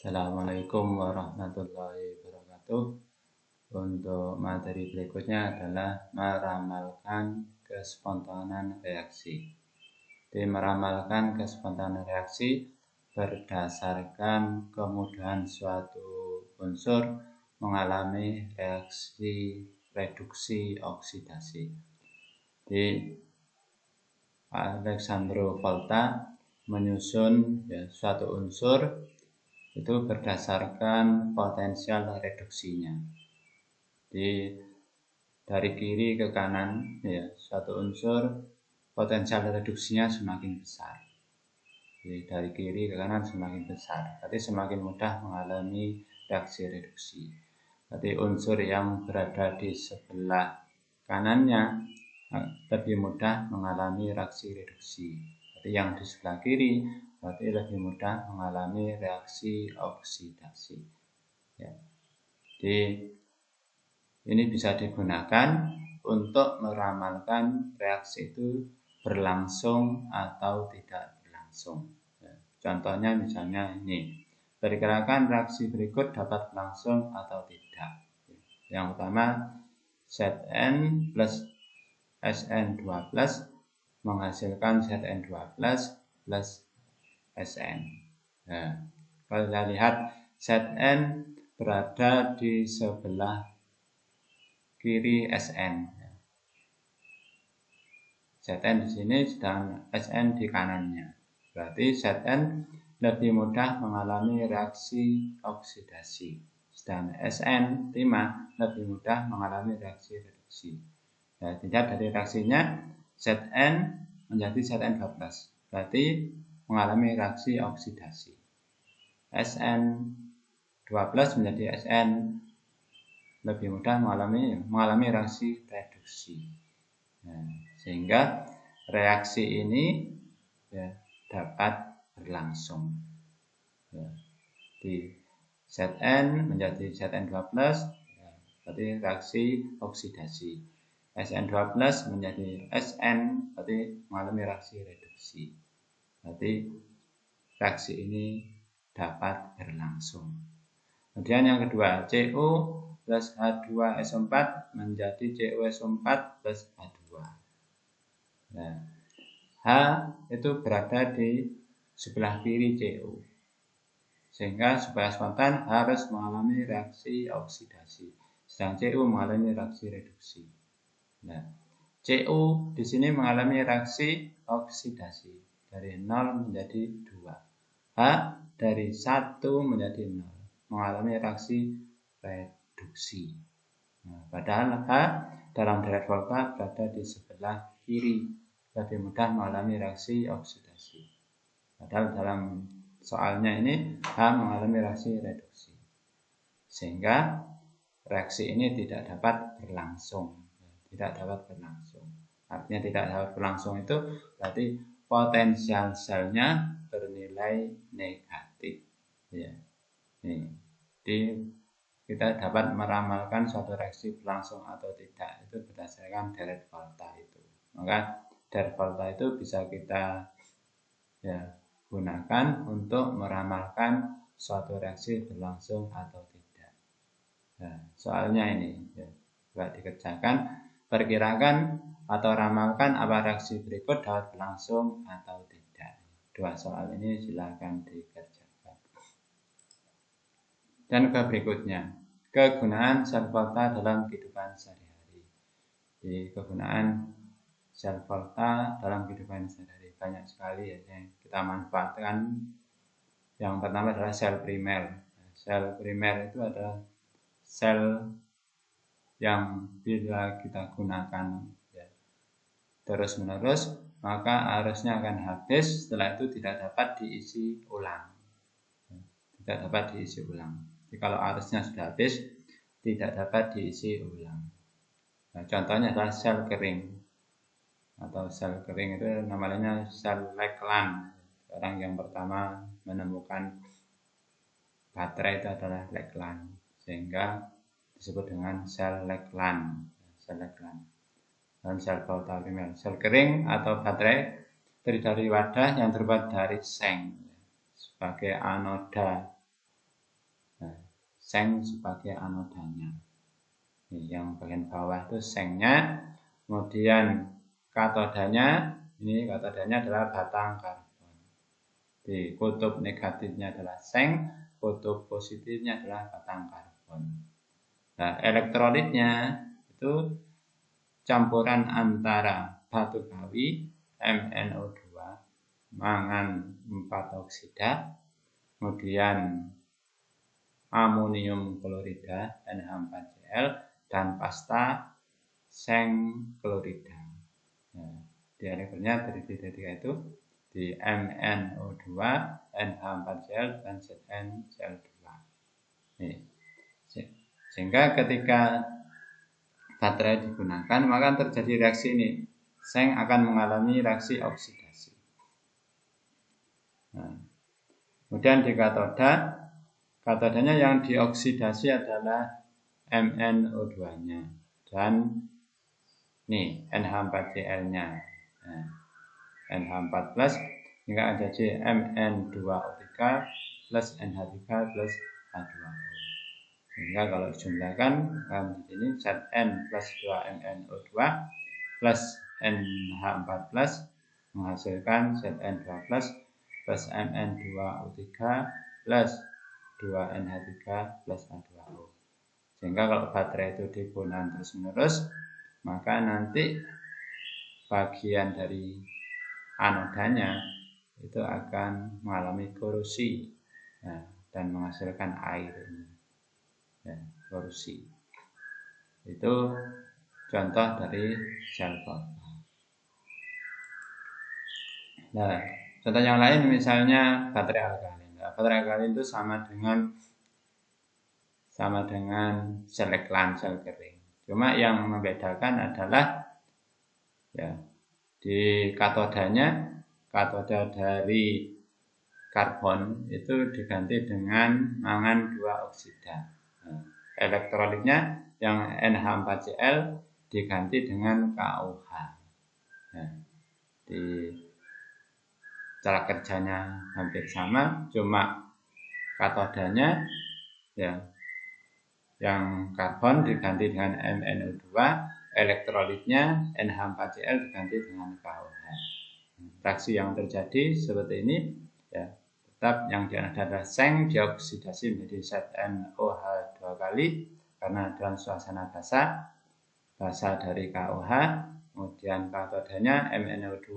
Assalamualaikum warahmatullahi wabarakatuh. Untuk materi berikutnya adalah meramalkan kespontanan reaksi. Di meramalkan kespontanan reaksi berdasarkan kemudahan suatu unsur mengalami reaksi reduksi oksidasi. Di Alessandro Volta menyusun suatu unsur itu berdasarkan potensial reduksinya. Dari kiri ke kanan, suatu unsur potensial reduksinya semakin besar. Dari kiri ke kanan semakin besar, berarti semakin mudah mengalami reaksi reduksi. Berarti unsur yang berada di sebelah kanannya lebih mudah mengalami reaksi reduksi. Berarti yang di sebelah kiri berarti lebih mudah mengalami reaksi oksidasi. Jadi ini bisa digunakan untuk meramalkan reaksi itu berlangsung atau tidak berlangsung. Contohnya misalnya ini, perkirakan reaksi berikut dapat berlangsung atau tidak. Yang pertama, Zn plus Sn2 plus menghasilkan Zn2 plus Sn. Kalau kita lihat Zn berada di sebelah kiri Sn. Zn di sini sedang Sn di kanannya. Berarti Zn lebih mudah mengalami reaksi oksidasi. Sedangkan Sn5 lebih mudah mengalami reaksi reduksi. Dilihat dari reaksinya Zn menjadi Zn2+. Berarti mengalami reaksi oksidasi. Sn2+ menjadi Sn lebih mudah mengalami reaksi reduksi. Sehingga reaksi ini dapat berlangsung. Di Zn menjadi Zn2+, berarti reaksi oksidasi. Sn2+ menjadi Sn, berarti mengalami reaksi reduksi. Berarti reaksi ini dapat berlangsung. Kemudian yang kedua, Cu plus H2SO4 menjadi CuSO4 plus H2. H itu berada di sebelah kiri Cu. Sehingga supaya spontan harus mengalami reaksi oksidasi. Sedang Cu mengalami reaksi reduksi. Cu di sini mengalami reaksi oksidasi. Dari 0 menjadi 2. H dari 1 menjadi 0. Mengalami reaksi reduksi. Padahal H dalam deret Volta berada di sebelah kiri. Lebih mudah mengalami reaksi oksidasi. Padahal dalam soalnya ini H mengalami reaksi reduksi. Sehingga reaksi ini tidak dapat berlangsung. Artinya tidak dapat berlangsung itu berarti potensial selnya bernilai negatif. Jadi kita dapat meramalkan suatu reaksi berlangsung atau tidak itu berdasarkan deret Volta itu. Maka deret Volta itu bisa kita gunakan untuk meramalkan suatu reaksi berlangsung atau tidak. Soalnya ini coba dikerjakan. Perkirakan atau ramalkan apa reaksi berikut dapat berlangsung atau tidak. Dua soal ini silakan dikerjakan. Dan ke berikutnya, kegunaan sel Volta dalam kehidupan sehari-hari. Di kegunaan sel Volta dalam kehidupan sehari-hari banyak sekali yang kita manfaatkan. Yang pertama adalah sel primer. Sel primer itu adalah sel yang bila kita gunakan terus-menerus, maka arusnya akan habis, setelah itu tidak dapat diisi ulang. Jadi kalau arusnya sudah habis, tidak dapat diisi ulang. Contohnya adalah sel kering. Atau sel kering itu namanya sel Lakeland. Orang yang pertama menemukan baterai itu adalah Lakeland. Sehingga disebut dengan sel Lakeland. Dan sel Volta primer. Sel kering atau baterai terdiri dari wadah yang terbuat dari seng sebagai anoda seng sebagai anodanya. Ini yang bagian bawah itu sengnya, kemudian katodanya, ini katodanya adalah batang karbon. Di kutub negatifnya adalah seng, kutub positifnya adalah batang karbon. Nah, elektrolitnya itu campuran antara batu kawi, MnO2, mangan 4 oksida, kemudian amonium klorida, NH4Cl, dan pasta seng klorida. Nah, di elektrolitnya dari tiga itu di MnO2, NH4Cl, dan ZnCl2. Nih. Sehingga ketika baterai digunakan, maka terjadi reaksi ini. Seng akan mengalami reaksi oksidasi. Nah, kemudian di katodanya yang dioksidasi adalah MnO2-nya dan nih NH4Cl-nya. Nah, NH4+ hingga jadi Mn2O3 plus NH3 plus H2O. Sehingga kalau dijumlahkan di sini Zn plus 2MnO2 plus NH4+ menghasilkan Zn2+ plus Mn2O3 plus 2NH3 plus H2O. Sehingga kalau baterai itu digunakan terus-menerus, maka nanti bagian dari anodanya itu akan mengalami korosi, nah, dan menghasilkan air ini. Ya, korosi. Itu contoh dari sel volta. Nah, contoh yang lain misalnya baterai alkalin. Nah, baterai alkalin itu sama dengan sel leklan, sel kering. Cuma yang membedakan adalah ya di katodanya, katoda dari karbon itu diganti dengan mangan 2 oksida. Nah, elektrolitnya yang NH4Cl diganti dengan KOH. Nah, di cara kerjanya hampir sama, cuma katodanya ya yang karbon diganti dengan MnO2, elektrolitnya NH4Cl diganti dengan KOH. Reaksi yang terjadi seperti ini ya, tetap yang adalah seng dioksidasi menjadi ZnOH 2 kali karena dalam suasana basa dari KOH, kemudian katodanya MnO2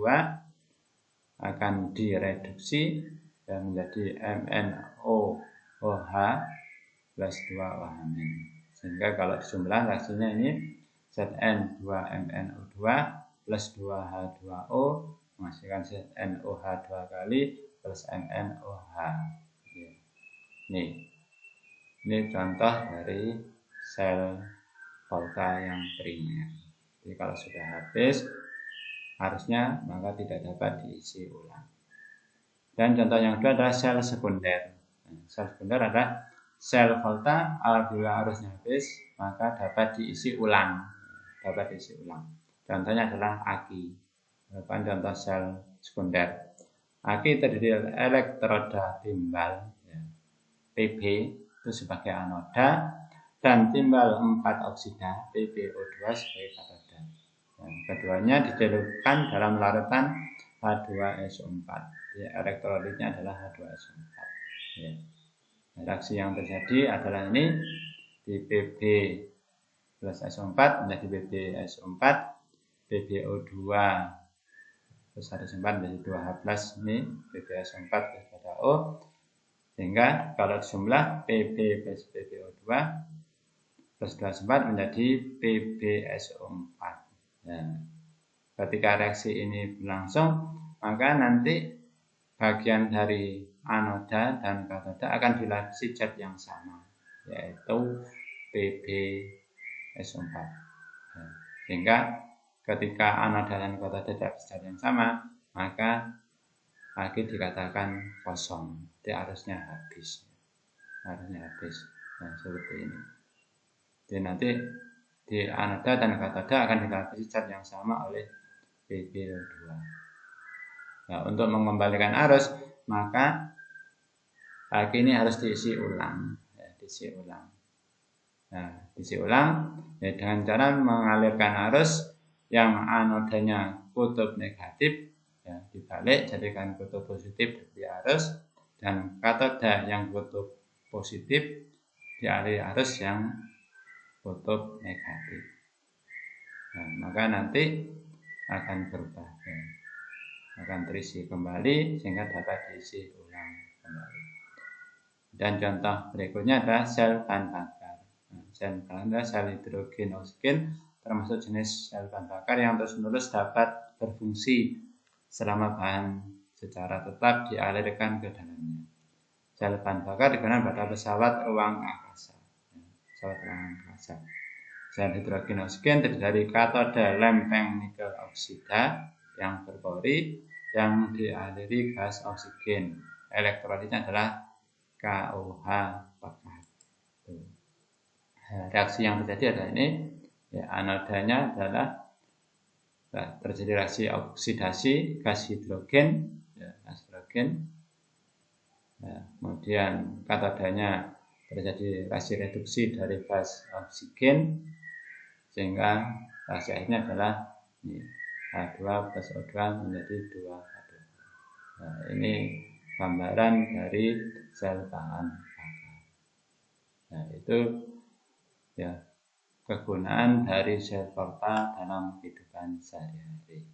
akan direduksi dan menjadi MnOH plus 2OH-. Sehingga kalau dijumlah reaksinya ini Zn2MnO2 plus 2H2O menghasilkan ZnOH 2 kali plus MnOH. Ini contoh dari sel volta yang primer. Jadi kalau sudah habis, harusnya maka tidak dapat diisi ulang. Dan contoh yang kedua adalah sel sekunder. Sel sekunder adalah sel volta apabila arusnya habis, maka dapat diisi ulang. Contohnya adalah aki. Contoh sel sekunder. Aki terdiri dari elektroda timbal, ya, Pb itu sebagai anoda, dan timbal 4 oksida PbO2 sebagai katoda. Keduanya dicelupkan dalam larutan H2SO4. Ya, elektrolitnya adalah H2SO4. Ya. Reaksi yang terjadi adalah ini di Pb plus SO4 menjadi PbSO4, PbO2 plus H2SO4 menjadi 2H+, ini PbSO4 plus H2O. Sehingga kalau dijumlah Pb plus PbO2 plus 2H4 menjadi PbSO4. Nah, ketika reaksi ini berlangsung, maka nanti bagian dari anoda dan katoda akan dilapisi zat yang sama, yaitu PbSO4. Nah, sehingga ketika anoda dan katoda dilapisi zat yang sama, maka lagi dikatakan kosong, jadi arusnya habis. Nah, seperti ini. Jadi nanti di anoda dan katoda akan dilapisi zat yang sama oleh PbO2. Nah, untuk mengembalikan arus, maka aki ini harus diisi ulang. diisi ulang. Nah, diisi ulang ya, dengan cara mengalirkan arus yang anodanya kutub negatif ya, dibalik jadikan kutub positif dari arus, dan katoda yang kutub positif dialiri arus yang kutub negatif. Nah, maka nanti akan berubah ya, akan terisi kembali sehingga dapat diisi ulang kembali. Dan contoh berikutnya adalah sel bahan bakar. Nah, sel bahan bakar, sel hidrogen oksigen termasuk jenis sel bahan bakar yang terus-menerus dapat berfungsi selama bahan secara tetap dialirkan ke dalamnya. Sel bahan bakar digunakan pada pesawat ruang angkasa. Pesawat ruang angkasa. Sel hidrogen oksigen terdiri dari katoda lempeng nikel oksida yang berpori yang dialiri gas oksigen. Elektrolitnya adalah KOH pekat. Reaksi yang terjadi adalah ini. Ya, anodanya adalah terjadi reaksi oksidasi gas hidrogen, ya, gas hidrogen. Ya, kemudian katodanya terjadi reaksi reduksi dari gas oksigen, sehingga reaksi akhirnya adalah ini, H2 plus O2 menjadi 2H2. Nah, ini gambaran dari sel bahan bakar. Nah, itu ya kegunaan dari sel volta dalam kehidupan sehari-hari.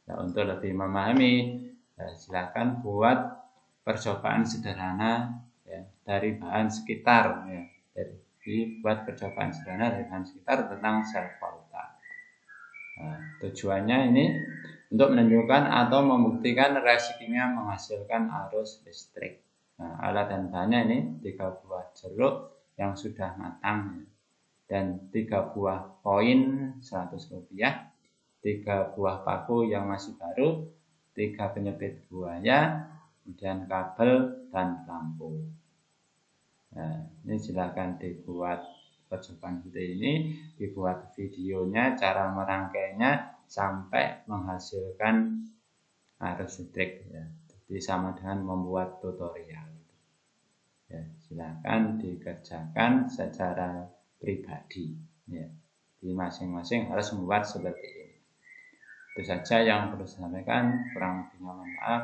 Nah, untuk lebih memahami, silakan buat percobaan sederhana ya, dari bahan sekitar ya, buat percobaan sederhana dari bahan sekitar tentang sel volta. Nah, tujuannya ini untuk menunjukkan atau membuktikan reaksi kimia menghasilkan arus listrik. Nah, alat dan bahannya ini 3 buah jeruk yang sudah matang ya, dan 3 buah koin Rp100, 3 buah paku yang masih baru, 3 penyebit buaya, kemudian kabel dan lampu. Nah, ini silakan dibuat percobaan seperti ini, dibuat videonya, cara merangkainya sampai menghasilkan arus listrik ya. Jadi sama dengan membuat tutorial. Ya, silakan dikerjakan secara pribadi ya. Di masing-masing harus membuat seperti ini. Itu saja yang perlu saya sampaikan, kurang lebihnya mohon maaf.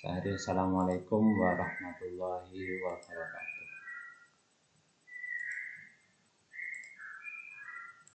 Assalamualaikum warahmatullahi wabarakatuh.